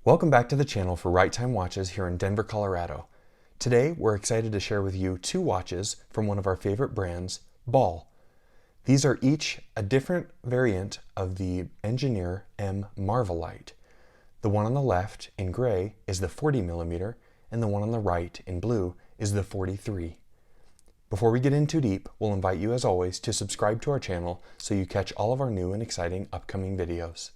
Welcome back to the channel for Right Time Watches here in Denver, Colorado. Today we're excited to share with you two watches from one of our favorite brands, Ball. These are each a different variant of the Engineer M Marvelight. The one on the left in gray is the 40mm and the one on the right in blue is the 43. Before we get in too deep, we'll invite you as always to subscribe to our channel so you catch all of our new and exciting upcoming videos.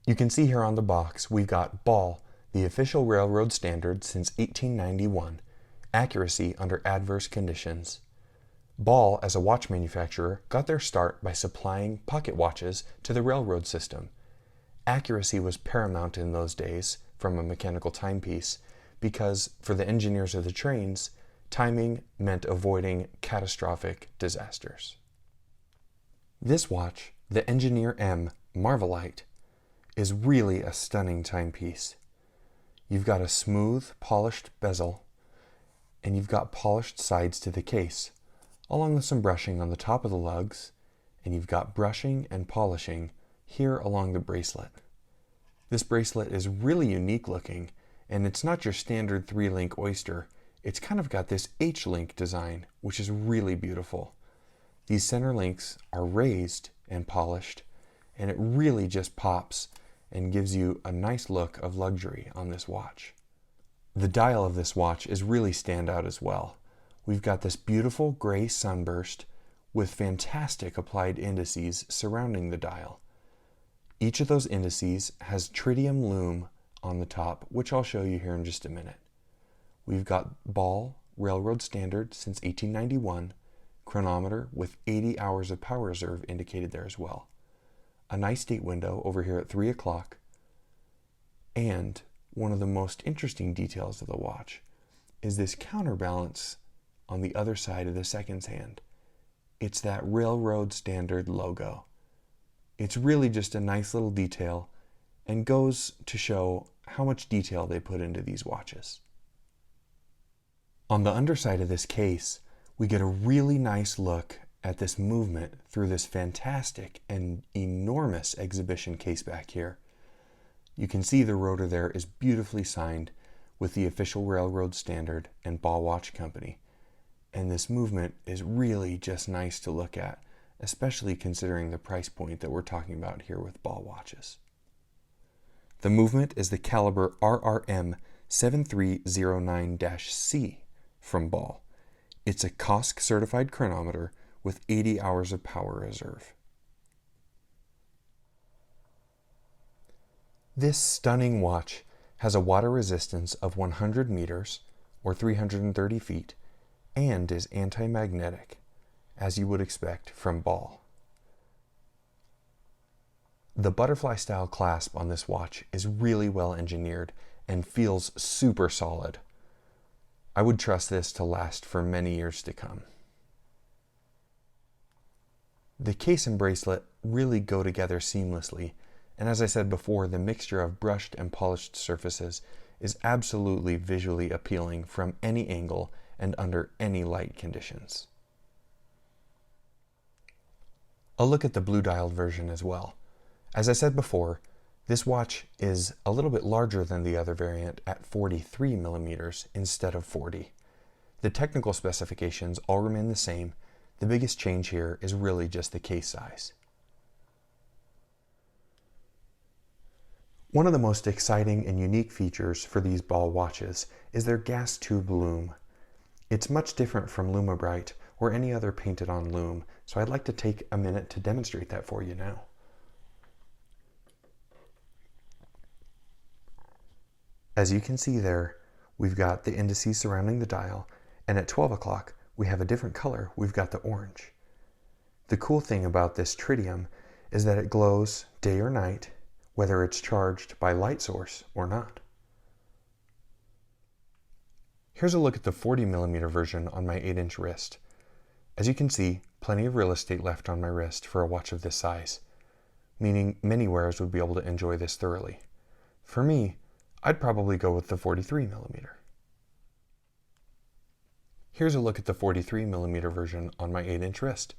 You can see here on the box we've got Ball, the official railroad standard since 1891, accuracy under adverse conditions. Ball, as a watch manufacturer, got their start by supplying pocket watches to the railroad system. Accuracy was paramount in those days from a mechanical timepiece because for the engineers of the trains, timing meant avoiding catastrophic disasters. This watch, the Engineer M Marvelight, is really a stunning timepiece. You've got a smooth, polished bezel, and you've got polished sides to the case, along with some brushing on the top of the lugs, and you've got brushing and polishing here along the bracelet. This bracelet is really unique looking, and it's not your standard 3-link oyster. It's kind of got this H-link design, which is really beautiful. These center links are raised and polished, and it really just pops and gives you a nice look of luxury on this watch. The dial of this watch is really standout as well. We've got this beautiful gray sunburst with fantastic applied indices surrounding the dial. Each of those indices has Tritium lume on the top, which I'll show you here in just a minute. We've got Ball, railroad standard since 1891, chronometer with 80 hours of power reserve indicated there as well. A nice date window over here at 3 o'clock, and one of the most interesting details of the watch is this counterbalance on the other side of the seconds hand. It's that railroad standard logo. It's really just a nice little detail and goes to show how much detail they put into these watches. On the underside of this case, we get a really nice look at this movement through this fantastic and enormous exhibition case back here. You can see the rotor there is beautifully signed with the official railroad standard and Ball Watch Company. And this movement is really just nice to look at, especially considering the price point that we're talking about here with Ball watches. The movement is the caliber RRM 7309-C from Ball. It's a COSC certified chronometer with 80 hours of power reserve. This stunning watch has a water resistance of 100 meters or 330 feet and is anti-magnetic, as you would expect from Ball. The butterfly style clasp on this watch is really well engineered and feels super solid. I would trust this to last for many years to come. The case and bracelet really go together seamlessly, and as I said before, the mixture of brushed and polished surfaces is absolutely visually appealing from any angle and under any light conditions. A look at the blue dialed version as well. As I said before, this watch is a little bit larger than the other variant at 43mm instead of 40. The technical specifications all remain the same. The biggest change here is really just the case size. One of the most exciting and unique features for these Ball watches is their gas tube lume. It's much different from Lume or any other painted on lume, so I'd like to take a minute to demonstrate that for you now. As you can see there, we've got the indices surrounding the dial, and at 12 o'clock, we have a different color. We've got the orange. The cool thing about this Tritium is that it glows day or night, whether it's charged by light source or not. Here's a look at the 40mm version on my 8-inch wrist. As you can see, plenty of real estate left on my wrist for a watch of this size, meaning many wearers would be able to enjoy this thoroughly. For me, I'd probably go with the 43mm. Here's a look at the 43mm version on my 8-inch wrist.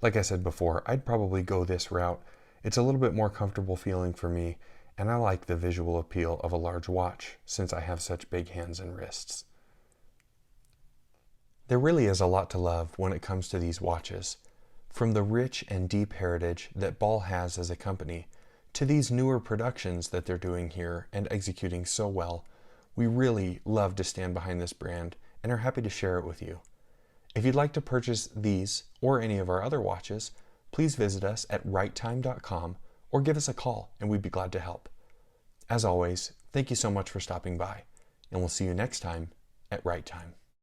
Like I said before, I'd probably go this route It's a little bit more comfortable feeling for me, and I like the visual appeal of a large watch since I have such big hands and wrists. There really is a lot to love when it comes to these watches. From the rich and deep heritage that Ball has as a company, to these newer productions that they're doing here and executing so well, we really love to stand behind this brand and are happy to share it with you. If you'd like to purchase these or any of our other watches, please visit us at righttime.com or give us a call and we'd be glad to help. As always, thank you so much for stopping by, and we'll see you next time at Right Time.